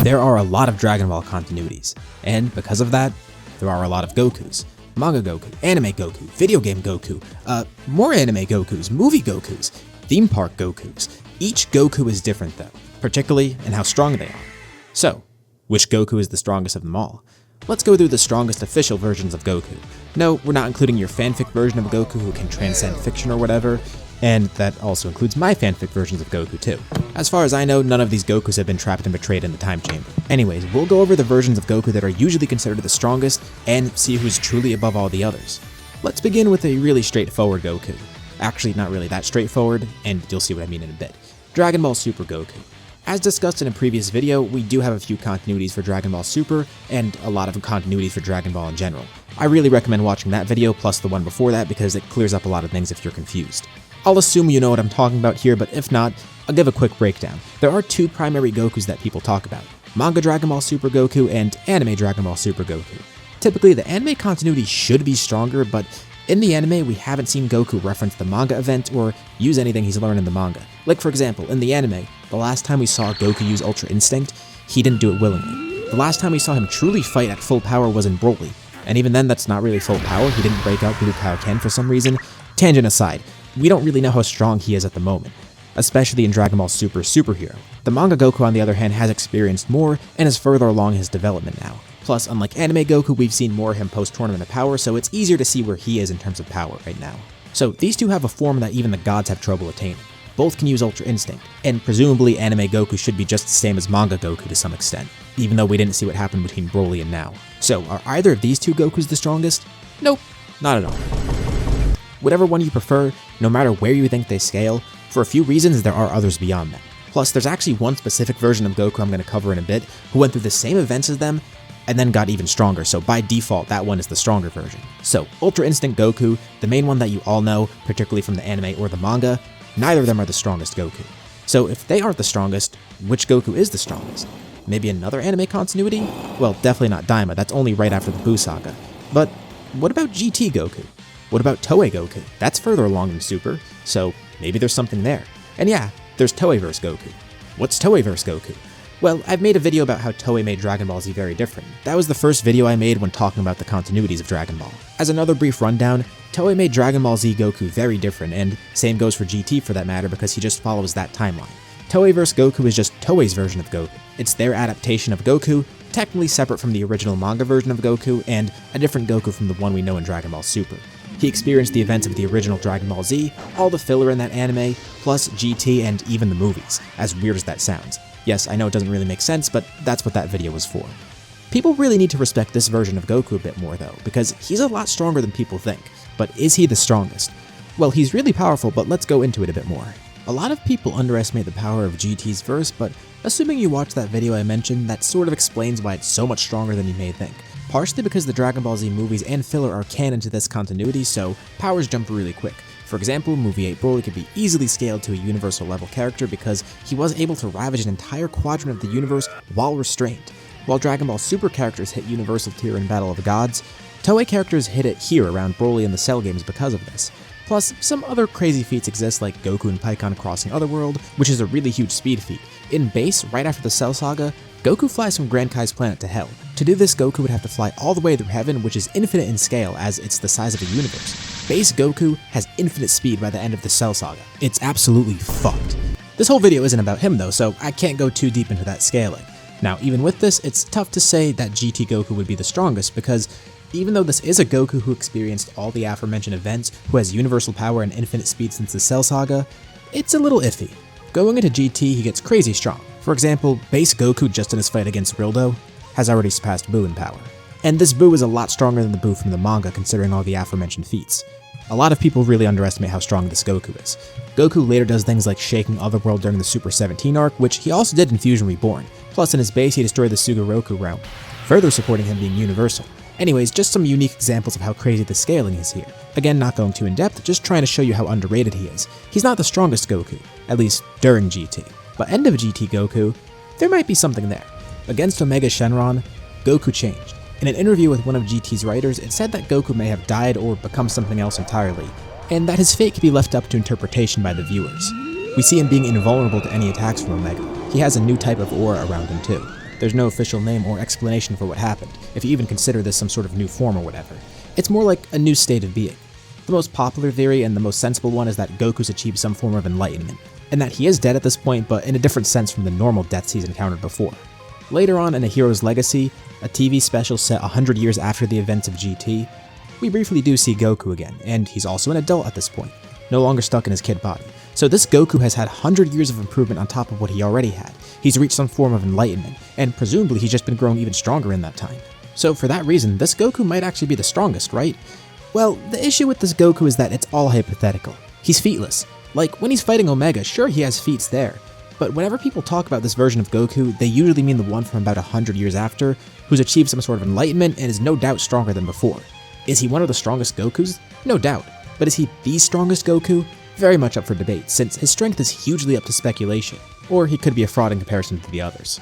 There are a lot of Dragon Ball continuities, and because of that, there are a lot of Gokus. Manga Goku, Anime Goku, Video Game Goku, more Anime Gokus, Movie Gokus, Theme Park Gokus. Each Goku is different though, particularly in how strong they are. So, which Goku is the strongest of them all? Let's go through the strongest official versions of Goku. No, we're not including your fanfic version of Goku who can transcend fiction or whatever, and that also includes my fanfic versions of Goku too. As far as I know, none of these Gokus have been trapped and betrayed in the time chamber. Anyways, we'll go over the versions of Goku that are usually considered the strongest and see who's truly above all the others. Let's begin with a really straightforward Goku. Actually, not really that straightforward, and you'll see what I mean in a bit. Dragon Ball Super Goku. As discussed in a previous video, we do have a few continuities for Dragon Ball Super, and a lot of continuities for Dragon Ball in general. I really recommend watching that video plus the one before that because it clears up a lot of things if you're confused. I'll assume you know what I'm talking about here, but if not, I'll give a quick breakdown. There are two primary Gokus that people talk about, Manga Dragon Ball Super Goku and Anime Dragon Ball Super Goku. Typically, the anime continuity should be stronger, but in the anime, we haven't seen Goku reference the manga event or use anything he's learned in the manga. Like for example, in the anime, the last time we saw Goku use Ultra Instinct, he didn't do it willingly. The last time we saw him truly fight at full power was in Broly, and even then that's not really full power, he didn't break out Blue Kaioken for some reason. Tangent aside, we don't really know how strong he is at the moment, especially in Dragon Ball Super Superhero. The manga Goku on the other hand has experienced more and is further along his development now. Plus, unlike Anime Goku, we've seen more of him post-tournament of power, so it's easier to see where he is in terms of power right now. So these two have a form that even the gods have trouble attaining. Both can use Ultra Instinct, and presumably Anime Goku should be just the same as Manga Goku to some extent, even though we didn't see what happened between Broly and now. So, are either of these two Gokus the strongest? Nope, not at all. Whatever one you prefer, no matter where you think they scale, for a few reasons there are others beyond them. Plus, there's actually one specific version of Goku I'm going to cover in a bit, who went through the same events as them, and then got even stronger, so by default, that one is the stronger version. So, Ultra Instinct Goku, the main one that you all know, particularly from the anime or the manga, neither of them are the strongest Goku. So if they aren't the strongest, which Goku is the strongest? Maybe another anime continuity? Well, definitely not Daima, that's only right after the Buu saga. But what about GT Goku? What about Toei Goku? That's further along than Super, so maybe there's something there. And yeah, there's Toei-verse Goku. What's Toei-verse Goku? Well, I've made a video about how Toei made Dragon Ball Z very different. That was the first video I made when talking about the continuities of Dragon Ball. As another brief rundown, Toei made Dragon Ball Z Goku very different, and same goes for GT for that matter because he just follows that timeline. Toei vs. Goku is just Toei's version of Goku. It's their adaptation of Goku, technically separate from the original manga version of Goku, and a different Goku from the one we know in Dragon Ball Super. He experienced the events of the original Dragon Ball Z, all the filler in that anime, plus GT and even the movies, as weird as that sounds. Yes, I know it doesn't really make sense, but that's what that video was for. People really need to respect this version of Goku a bit more though, because he's a lot stronger than people think. But is he the strongest? Well, he's really powerful, but let's go into it a bit more. A lot of people underestimate the power of GT's verse, but assuming you watched that video I mentioned, that sort of explains why it's so much stronger than you may think. Partially because the Dragon Ball Z movies and filler are canon to this continuity, so powers jump really quick. For example, Movie 8 Broly could be easily scaled to a universal level character because he was able to ravage an entire quadrant of the universe while restrained. While Dragon Ball Super characters hit universal tier in Battle of the Gods, Toei characters hit it here around Broly in the Cell games because of this. Plus, some other crazy feats exist like Goku and Pikkon crossing Otherworld, which is a really huge speed feat. In base, right after the Cell Saga, Goku flies from Grand Kai's planet to Hell. To do this, Goku would have to fly all the way through heaven, which is infinite in scale as it's the size of a universe. Base Goku has infinite speed by the end of the Cell Saga. It's absolutely fucked. This whole video isn't about him though, so I can't go too deep into that scaling. Now, even with this, it's tough to say that GT Goku would be the strongest because even though this is a Goku who experienced all the aforementioned events, who has universal power and infinite speed since the Cell Saga, it's a little iffy. Going into GT, he gets crazy strong. For example, base Goku just in his fight against Rildo has already surpassed Buu in power. And this Buu is a lot stronger than the Buu from the manga considering all the aforementioned feats. A lot of people really underestimate how strong this Goku is. Goku later does things like shaking Otherworld during the Super 17 arc, which he also did in Fusion Reborn. Plus in his base he destroyed the Sugoroku realm, further supporting him being universal. Anyways, just some unique examples of how crazy the scaling is here. Again, not going too in depth, just trying to show you how underrated he is. He's not the strongest Goku, at least during GT. But end of GT Goku, there might be something there. Against Omega Shenron, Goku changed. In an interview with one of GT's writers, it said that Goku may have died or become something else entirely, and that his fate could be left up to interpretation by the viewers. We see him being invulnerable to any attacks from Omega. He has a new type of aura around him too. There's no official name or explanation for what happened, if you even consider this some sort of new form or whatever. It's more like a new state of being. The most popular theory and the most sensible one is that Goku's achieved some form of enlightenment, and that he is dead at this point, but in a different sense from the normal deaths he's encountered before. Later on in A Hero's Legacy, a TV special set 100 years after the events of GT, we briefly do see Goku again, and he's also an adult at this point, no longer stuck in his kid body. So this Goku has had 100 years of improvement on top of what he already had. He's reached some form of enlightenment, and presumably he's just been growing even stronger in that time. So for that reason, this Goku might actually be the strongest, right? Well, the issue with this Goku is that it's all hypothetical. He's featless. Like, when he's fighting Omega, sure he has feats there, but whenever people talk about this version of Goku, they usually mean the one from about 100 years after, who's achieved some sort of enlightenment and is no doubt stronger than before. Is he one of the strongest Gokus? No doubt. But is he the strongest Goku? Very much up for debate, since his strength is hugely up to speculation, or he could be a fraud in comparison to the others.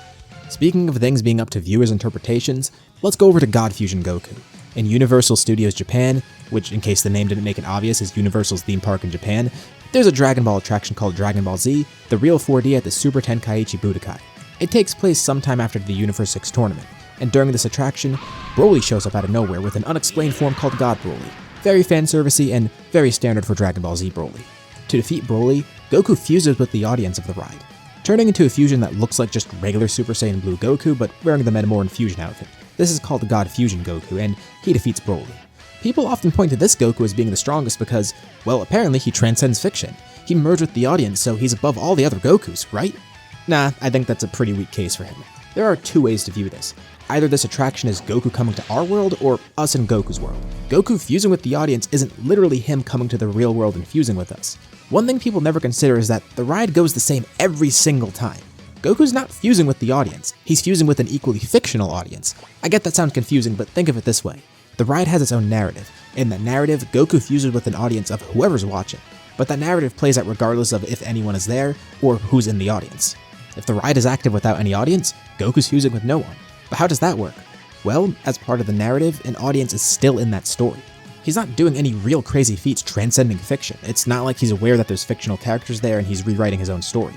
Speaking of things being up to viewers' interpretations, let's go over to God Fusion Goku. In Universal Studios Japan, which in case the name didn't make it obvious is Universal's theme park in Japan, there's a Dragon Ball attraction called Dragon Ball Z, the real 4D at the Super Tenkaichi Budokai. It takes place sometime after the Universe 6 tournament, and during this attraction, Broly shows up out of nowhere with an unexplained form called God Broly. Very fanservice-y and very standard for Dragon Ball Z Broly. To defeat Broly, Goku fuses with the audience of the ride, turning into a fusion that looks like just regular Super Saiyan Blue Goku but wearing the Metamoran fusion outfit. This is called the God Fusion Goku, and he defeats Broly. People often point to this Goku as being the strongest because, well, apparently he transcends fiction. He merged with the audience, so he's above all the other Gokus, right? Nah, I think that's a pretty weak case for him. There are two ways to view this. Either this attraction is Goku coming to our world, or us in Goku's world. Goku fusing with the audience isn't literally him coming to the real world and fusing with us. One thing people never consider is that the ride goes the same every single time. Goku's not fusing with the audience, he's fusing with an equally fictional audience. I get that sounds confusing, but think of it this way. The ride has its own narrative. In that narrative, Goku fuses with an audience of whoever's watching, but that narrative plays out regardless of if anyone is there or who's in the audience. If the ride is active without any audience, Goku's fusing with no one. But how does that work? Well, as part of the narrative, an audience is still in that story. He's not doing any real crazy feats transcending fiction. It's not like he's aware that there's fictional characters there and he's rewriting his own story.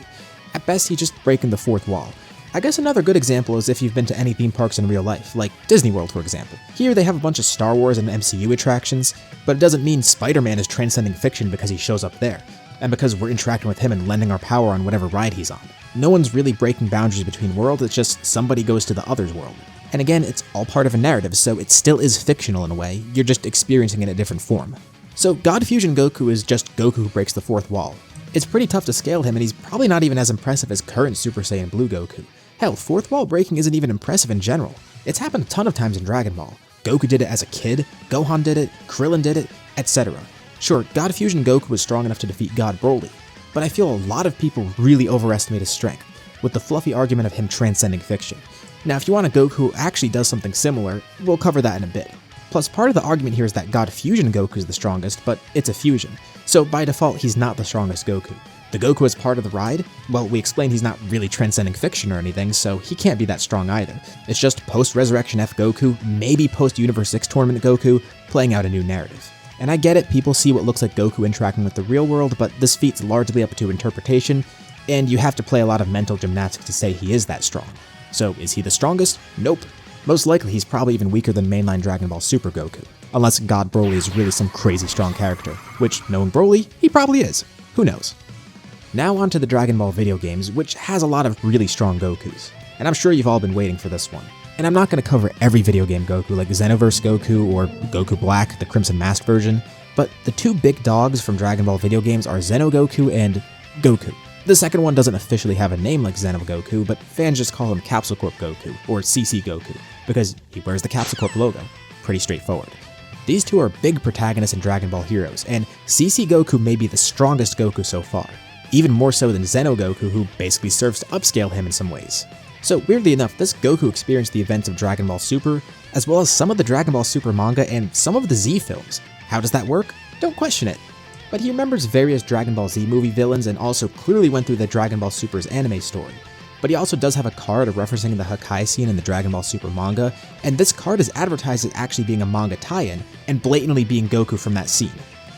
At best, he's just breaking the fourth wall. I guess another good example is if you've been to any theme parks in real life, like Disney World for example. Here they have a bunch of Star Wars and MCU attractions, but it doesn't mean Spider-Man is transcending fiction because he shows up there, and because we're interacting with him and lending our power on whatever ride he's on. No one's really breaking boundaries between worlds, it's just somebody goes to the other's world. And again, it's all part of a narrative, so it still is fictional in a way, you're just experiencing it in a different form. So God Fusion Goku is just Goku who breaks the fourth wall. It's pretty tough to scale him, and he's probably not even as impressive as current Super Saiyan Blue Goku. Hell, fourth wall breaking isn't even impressive in general. It's happened a ton of times in Dragon Ball. Goku did it as a kid, Gohan did it, Krillin did it, etc. Sure, God Fusion Goku was strong enough to defeat God Broly, but I feel a lot of people really overestimate his strength, with the fluffy argument of him transcending fiction. Now, if you want a Goku who actually does something similar, we'll cover that in a bit. Plus, part of the argument here is that God Fusion Goku is the strongest, but it's a fusion, so by default he's not the strongest Goku. The Goku as part of the ride? Well, we explained he's not really transcending fiction or anything, so he can't be that strong either. It's just post-Resurrection F Goku, maybe post-Universe 6 Tournament Goku, playing out a new narrative. And I get it, people see what looks like Goku interacting with the real world, but this feat's largely up to interpretation, and you have to play a lot of mental gymnastics to say he is that strong. So is he the strongest? Nope. Most likely he's probably even weaker than mainline Dragon Ball Super Goku, unless God Broly is really some crazy strong character, which, knowing Broly, he probably is. Who knows? Now onto the Dragon Ball video games, which has a lot of really strong Gokus, and I'm sure you've all been waiting for this one. And I'm not going to cover every video game Goku like Xenoverse Goku or Goku Black, the Crimson Mask version, but the two big dogs from Dragon Ball video games are Xeno Goku and Goku. The second one doesn't officially have a name like Xeno Goku, but fans just call him Capsule Corp Goku, or CC Goku, because he wears the Capsule Corp logo. Pretty straightforward. These two are big protagonists in Dragon Ball Heroes, and CC Goku may be the strongest Goku so far, even more so than Xeno Goku, who basically serves to upscale him in some ways. So weirdly enough, this Goku experienced the events of Dragon Ball Super, as well as some of the Dragon Ball Super manga and some of the Z films. How does that work? Don't question it. But he remembers various Dragon Ball Z movie villains and also clearly went through the Dragon Ball Super's anime story. But he also does have a card referencing the Hakai scene in the Dragon Ball Super manga, and this card is advertised as actually being a manga tie-in and blatantly being Goku from that scene.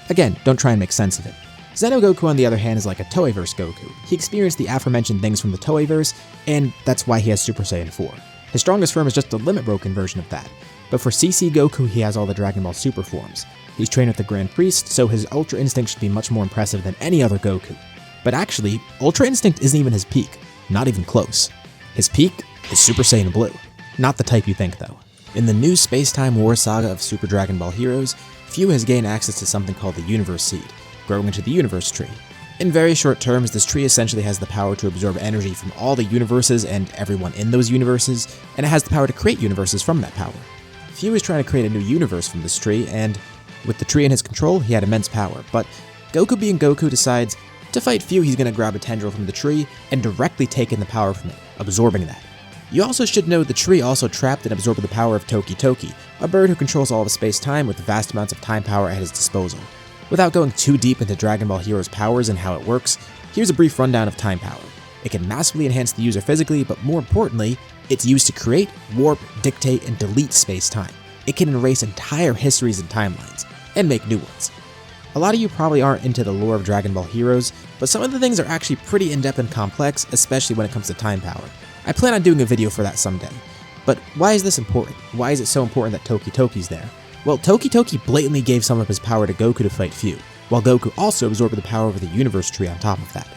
Again, don't try and make sense of it. Xeno Goku, on the other hand, is like a Toeiverse Goku. He experienced the aforementioned things from the Toeiverse, and that's why he has Super Saiyan 4. His strongest form is just a limit broken version of that. But for CC Goku, he has all the Dragon Ball Super forms. He's trained with the Grand Priest, so his Ultra Instinct should be much more impressive than any other Goku. But actually, Ultra Instinct isn't even his peak. Not even close. His peak is Super Saiyan Blue. Not the type you think though. In the new space-time war saga of Super Dragon Ball Heroes, Fu has gained access to something called the Universe Seed, growing into the Universe Tree. In very short terms, this tree essentially has the power to absorb energy from all the universes and everyone in those universes, and it has the power to create universes from that power. Fu is trying to create a new universe from this tree, and with the tree in his control, he had immense power, but Goku being Goku decides to fight Fu, he's going to grab a tendril from the tree and directly take in the power from it, absorbing that. You also should know the tree also trapped and absorbed the power of Toki Toki, a bird who controls all of space-time with vast amounts of time power at his disposal. Without going too deep into Dragon Ball Heroes' powers and how it works, here's a brief rundown of time power. It can massively enhance the user physically, but more importantly, it's used to create, warp, dictate, and delete space-time. It can erase entire histories and timelines, and make new ones. A lot of you probably aren't into the lore of Dragon Ball Heroes, but some of the things are actually pretty in-depth and complex, especially when it comes to time power. I plan on doing a video for that someday. But why is this important? Why is it so important that Toki Toki's there? Well, Toki Toki blatantly gave some of his power to Goku to fight Fu, while Goku also absorbed the power of the Universe Tree on top of that.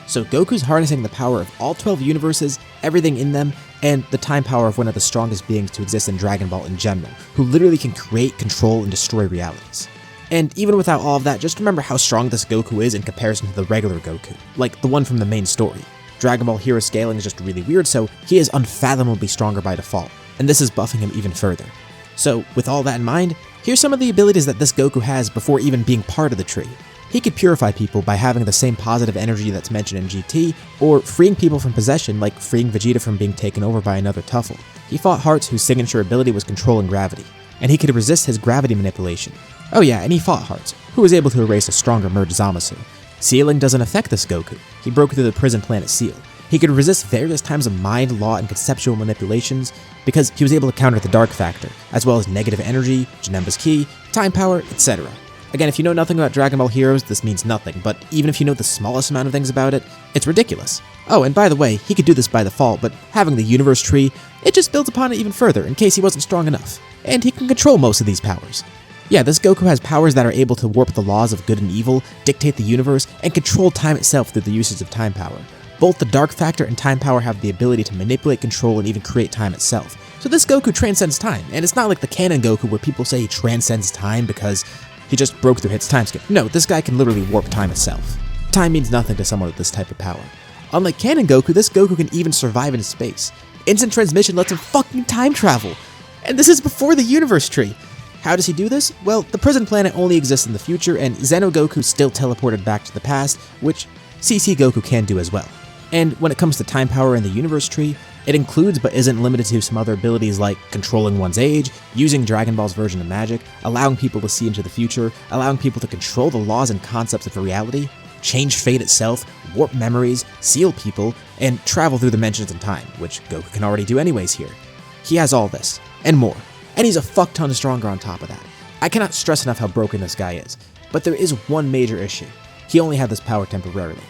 So Goku's harnessing the power of all 12 universes, everything in them, and the time power of one of the strongest beings to exist in Dragon Ball in general, who literally can create, control, and destroy realities. And even without all of that, just remember how strong this Goku is in comparison to the regular Goku, like the one from the main story. Dragon Ball Hero scaling is just really weird, so he is unfathomably stronger by default, and this is buffing him even further. So, with all that in mind, here's some of the abilities that this Goku has before even being part of the tree. He could purify people by having the same positive energy that's mentioned in GT, or freeing people from possession like freeing Vegeta from being taken over by another Tuffle. He fought Hearts whose signature ability was controlling gravity, and he could resist his gravity manipulation. Oh yeah, and he fought Hearts, who was able to erase a stronger merged Zamasu. Sealing doesn't affect this Goku. He broke through the prison planet Seal. He could resist various times of mind, law, and conceptual manipulations because he was able to counter the Dark Factor, as well as negative energy, Janemba's Ki, time power, etc. Again, if you know nothing about Dragon Ball Heroes, this means nothing, but even if you know the smallest amount of things about it, it's ridiculous. Oh, and by the way, he could do this by default, but having the Universe Tree, it just builds upon it even further in case he wasn't strong enough. And he can control most of these powers. Yeah, this Goku has powers that are able to warp the laws of good and evil, dictate the universe, and control time itself through the usage of time power. Both the Dark Factor and time power have the ability to manipulate, control, and even create time itself. So this Goku transcends time, and it's not like the canon Goku where people say he transcends time because he just broke through his time skip. No, this guy can literally warp time itself. Time means nothing to someone with this type of power. Unlike canon Goku, this Goku can even survive in space. Instant transmission lets him fucking time travel! And this is before the Universe Tree! How does he do this? Well, the prison planet only exists in the future, and Xeno Goku still teleported back to the past, which CC Goku can do as well. And when it comes to time power in the Universe Tree, it includes but isn't limited to some other abilities like controlling one's age, using Dragon Ball's version of magic, allowing people to see into the future, allowing people to control the laws and concepts of reality, change fate itself, warp memories, seal people, and travel through dimensions and time, which Goku can already do anyways here. He has all this, and more. And he's a fuck ton stronger on top of that. I cannot stress enough how broken this guy is, but there is one major issue. He only had this power temporarily.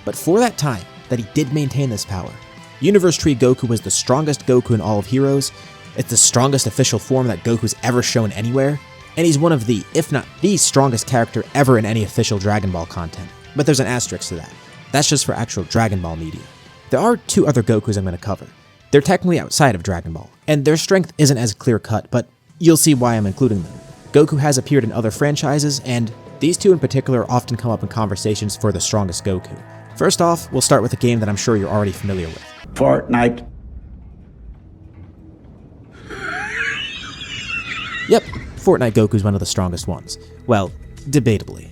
But for that time that he did maintain this power, Universe Tree Goku was the strongest Goku in all of Heroes, it's the strongest official form that Goku's ever shown anywhere, and he's one of the, if not the strongest character ever in any official Dragon Ball content. But there's an asterisk to that. That's just for actual Dragon Ball media. There are two other Gokus I'm going to cover. They're technically outside of Dragon Ball, and their strength isn't as clear-cut, but you'll see why I'm including them. Goku has appeared in other franchises, and these two in particular often come up in conversations for the strongest Goku. First off, we'll start with a game that I'm sure you're already familiar with. Fortnite. Yep, Fortnite Goku's one of the strongest ones. Well, debatably.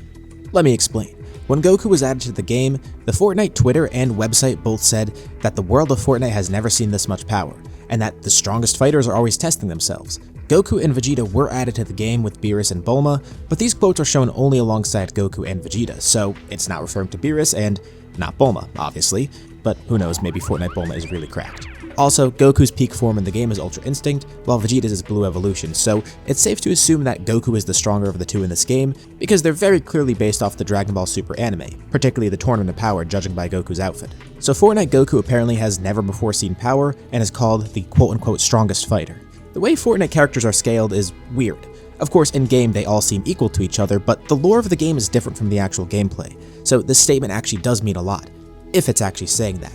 Let me explain. When Goku was added to the game, the Fortnite Twitter and website both said that the world of Fortnite has never seen this much power, and that the strongest fighters are always testing themselves. Goku and Vegeta were added to the game with Beerus and Bulma, but these quotes are shown only alongside Goku and Vegeta, so it's not referring to Beerus and not Bulma, obviously, but who knows, maybe Fortnite Bulma is really cracked. Also, Goku's peak form in the game is Ultra Instinct, while Vegeta's is Blue Evolution, so it's safe to assume that Goku is the stronger of the two in this game, because they're very clearly based off the Dragon Ball Super anime, particularly the Tournament of Power judging by Goku's outfit. So Fortnite Goku apparently has never before seen power, and is called the quote-unquote strongest fighter. The way Fortnite characters are scaled is weird. Of course, in-game they all seem equal to each other, but the lore of the game is different from the actual gameplay, so this statement actually does mean a lot, if it's actually saying that.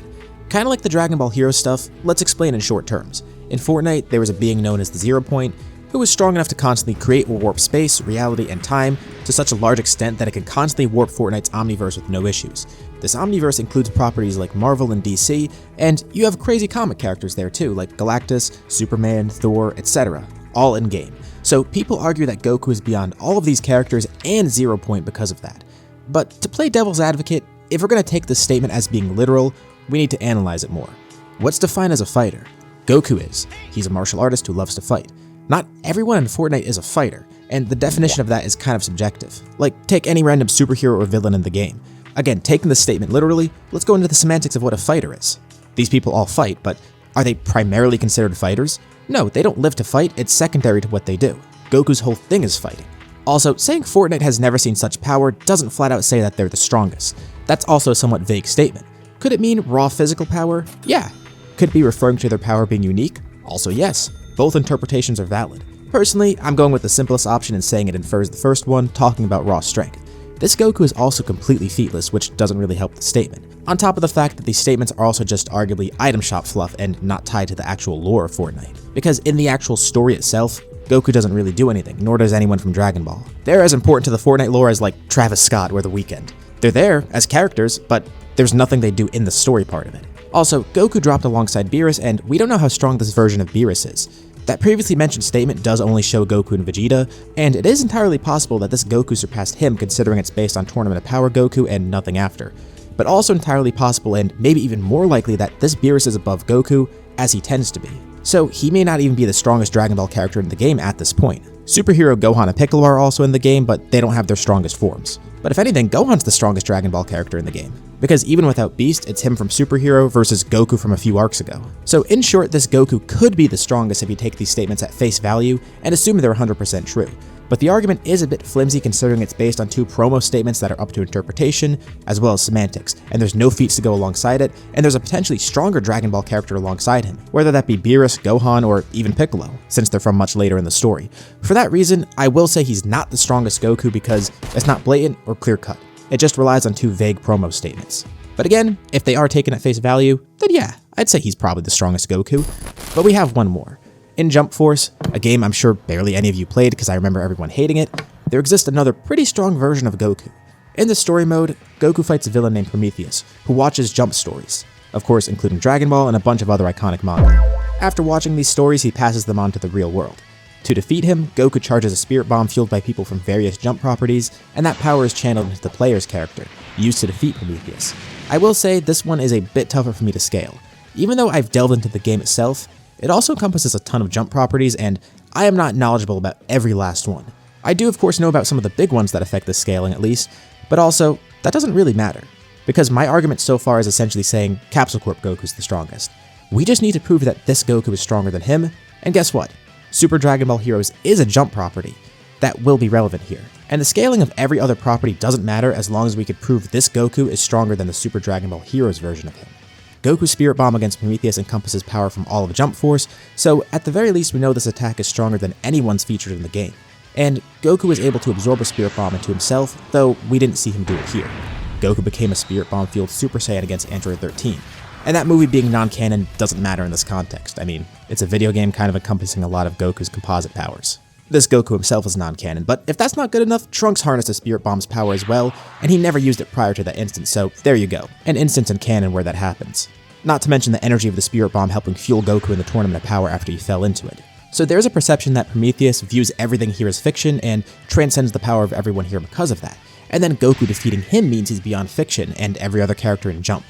Kinda like the Dragon Ball Heroes stuff, let's explain in short terms. In Fortnite, there was a being known as the 0 Point, who was strong enough to constantly create or warp space, reality, and time to such a large extent that it can constantly warp Fortnite's Omniverse with no issues. This Omniverse includes properties like Marvel and DC, and you have crazy comic characters there too, like Galactus, Superman, Thor, etc., all in-game. So people argue that Goku is beyond all of these characters and 0 Point because of that. But to play devil's advocate, if we're going to take this statement as being literal, we need to analyze it more. What's defined as a fighter? Goku is. He's a martial artist who loves to fight. Not everyone in Fortnite is a fighter, and the definition of that is kind of subjective. Like, take any random superhero or villain in the game. Again, taking this statement literally, let's go into the semantics of what a fighter is. These people all fight, but are they primarily considered fighters? No, they don't live to fight, it's secondary to what they do. Goku's whole thing is fighting. Also, saying Fortnite has never seen such power doesn't flat out say that they're the strongest. That's also a somewhat vague statement. Could it mean raw physical power? Yeah. Could it be referring to their power being unique? Also yes. Both interpretations are valid. Personally, I'm going with the simplest option and saying it infers the first one, talking about raw strength. This Goku is also completely featless, which doesn't really help the statement. On top of the fact that these statements are also just arguably item shop fluff and not tied to the actual lore of Fortnite. Because in the actual story itself, Goku doesn't really do anything, nor does anyone from Dragon Ball. They're as important to the Fortnite lore as like Travis Scott or The Weeknd. They're there as characters, but there's nothing they do in the story part of it. Also, Goku dropped alongside Beerus, and we don't know how strong this version of Beerus is. That previously mentioned statement does only show Goku and Vegeta, and it is entirely possible that this Goku surpassed him considering it's based on Tournament of Power Goku and nothing after. But also entirely possible and maybe even more likely that this Beerus is above Goku, as he tends to be. So he may not even be the strongest Dragon Ball character in the game at this point. Superhero Gohan and Piccolo are also in the game, but they don't have their strongest forms. But if anything, Gohan's the strongest Dragon Ball character in the game, because even without Beast, it's him from Superhero versus Goku from a few arcs ago. So in short, this Goku could be the strongest if you take these statements at face value and assume they're 100% true. But the argument is a bit flimsy considering it's based on two promo statements that are up to interpretation, as well as semantics, and there's no feats to go alongside it, and there's a potentially stronger Dragon Ball character alongside him, whether that be Beerus, Gohan, or even Piccolo, since they're from much later in the story. For that reason, I will say he's not the strongest Goku because it's not blatant or clear-cut. It just relies on two vague promo statements. But again, if they are taken at face value, then yeah, I'd say he's probably the strongest Goku. But we have one more. In Jump Force, a game I'm sure barely any of you played because I remember everyone hating it, there exists another pretty strong version of Goku. In the story mode, Goku fights a villain named Prometheus, who watches Jump stories, of course including Dragon Ball and a bunch of other iconic manga. After watching these stories, he passes them on to the real world. To defeat him, Goku charges a spirit bomb fueled by people from various Jump properties, and that power is channeled into the player's character, used to defeat Prometheus. I will say this one is a bit tougher for me to scale. Even though I've delved into the game itself, it also encompasses a ton of Jump properties, and I am not knowledgeable about every last one. I do of course know about some of the big ones that affect the scaling at least, but also, that doesn't really matter, because my argument so far is essentially saying Capsule Corp Goku's the strongest. We just need to prove that this Goku is stronger than him, and guess what? Super Dragon Ball Heroes is a Jump property. That will be relevant here. And the scaling of every other property doesn't matter as long as we could prove this Goku is stronger than the Super Dragon Ball Heroes version of him. Goku's Spirit Bomb against Prometheus encompasses power from all of Jump Force, so at the very least we know this attack is stronger than anyone's featured in the game. And Goku was able to absorb a Spirit Bomb into himself, though we didn't see him do it here. Goku became a Spirit Bomb-fueled Super Saiyan against Android 13. And that movie being non-canon doesn't matter in this context. I mean, it's a video game kind of encompassing a lot of Goku's composite powers. This Goku himself is non-canon, but if that's not good enough, Trunks harnessed a Spirit Bomb's power as well, and he never used it prior to that instance, so there you go. An instance in canon where that happens. Not to mention the energy of the Spirit Bomb helping fuel Goku in the Tournament of Power after he fell into it. So there's a perception that Prometheus views everything here as fiction and transcends the power of everyone here because of that, and then Goku defeating him means he's beyond fiction and every other character in Jump.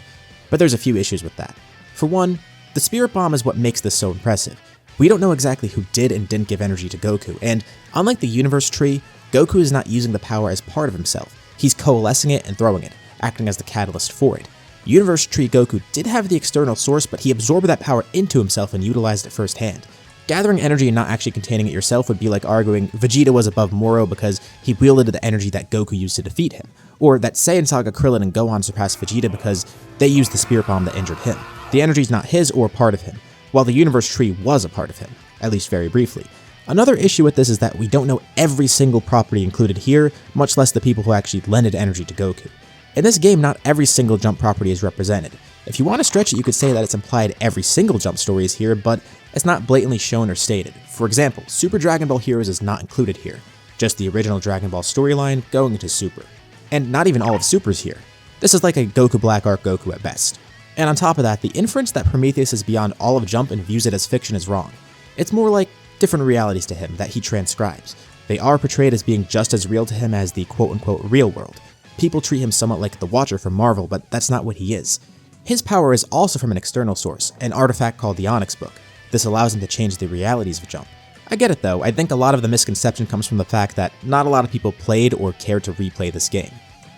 But there's a few issues with that. For one, the Spirit Bomb is what makes this so impressive. We don't know exactly who did and didn't give energy to Goku, and unlike the universe tree, Goku is not using the power as part of himself. He's coalescing it and throwing it, acting as the catalyst for it. Universe Tree Goku did have the external source, but he absorbed that power into himself and utilized it firsthand. Gathering energy and not actually containing it yourself would be like arguing Vegeta was above Moro because he wielded the energy that Goku used to defeat him, or that Saiyan Saga Krillin and Gohan surpassed Vegeta because they used the Spirit Bomb that injured him. The energy is not his or part of him, while the Universe Tree was a part of him, at least very briefly. Another issue with this is that we don't know every single property included here, much less the people who actually lended energy to Goku. In this game, not every single jump property is represented. If you want to stretch it, you could say that it's implied every single jump story is here, but it's not blatantly shown or stated. For example, Super Dragon Ball Heroes is not included here, just the original Dragon Ball storyline going into Super. And not even all of Super's here. This is like a Goku Black Arc Goku at best. And on top of that, the inference that Prometheus is beyond all of Jump and views it as fiction is wrong. It's more like different realities to him that he transcribes. They are portrayed as being just as real to him as the quote-unquote real world. People treat him somewhat like the Watcher from Marvel, but that's not what he is. His power is also from an external source, an artifact called the Onyx Book. This allows him to change the realities of Jump. I get it though, I think a lot of the misconception comes from the fact that not a lot of people played or cared to replay this game.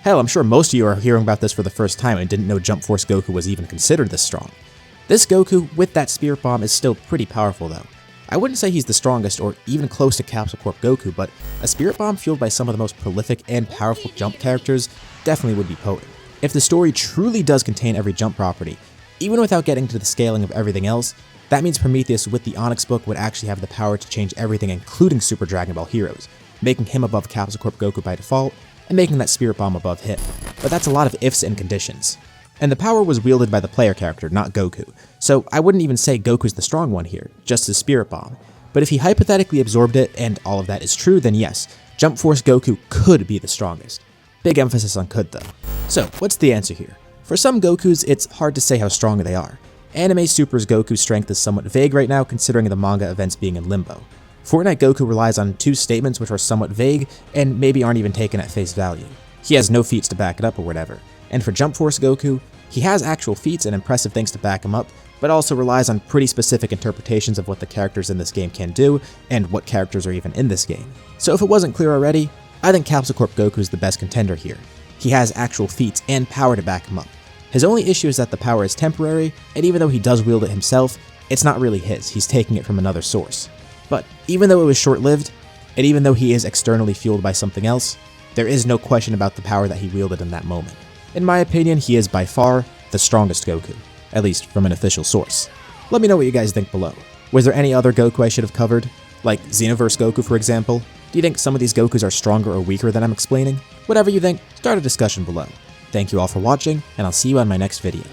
Hell, I'm sure most of you are hearing about this for the first time and didn't know Jump Force Goku was even considered this strong. This Goku, with that Spirit Bomb, is still pretty powerful though. I wouldn't say he's the strongest or even close to Capsule Corp Goku, but a Spirit Bomb fueled by some of the most prolific and powerful Jump characters definitely would be potent. If the story truly does contain every Jump property, even without getting to the scaling of everything else, that means Prometheus with the Onyx Book would actually have the power to change everything including Super Dragon Ball Heroes, making him above Capsule Corp Goku by default, and making that Spirit Bomb above him. But that's a lot of ifs and conditions. And the power was wielded by the player character, not Goku, so I wouldn't even say Goku's the strong one here, just his Spirit Bomb. But if he hypothetically absorbed it, and all of that is true, then yes, Jump Force Goku could be the strongest. Big emphasis on could though. So, what's the answer here? For some Gokus, it's hard to say how strong they are. Anime Super's Goku's strength is somewhat vague right now considering the manga events being in limbo. Fortnite Goku relies on two statements which are somewhat vague and maybe aren't even taken at face value. He has no feats to back it up or whatever. And for Jump Force Goku, he has actual feats and impressive things to back him up, but also relies on pretty specific interpretations of what the characters in this game can do, and what characters are even in this game. So if it wasn't clear already, I think Capsule Corp Goku is the best contender here. He has actual feats and power to back him up. His only issue is that the power is temporary, and even though he does wield it himself, it's not really his, he's taking it from another source. But even though it was short-lived, and even though he is externally fueled by something else, there is no question about the power that he wielded in that moment. In my opinion, he is by far the strongest Goku, at least from an official source. Let me know what you guys think below. Was there any other Goku I should have covered? Like Xenoverse Goku, for example? Do you think some of these Gokus are stronger or weaker than I'm explaining? Whatever you think, start a discussion below. Thank you all for watching, and I'll see you on my next video.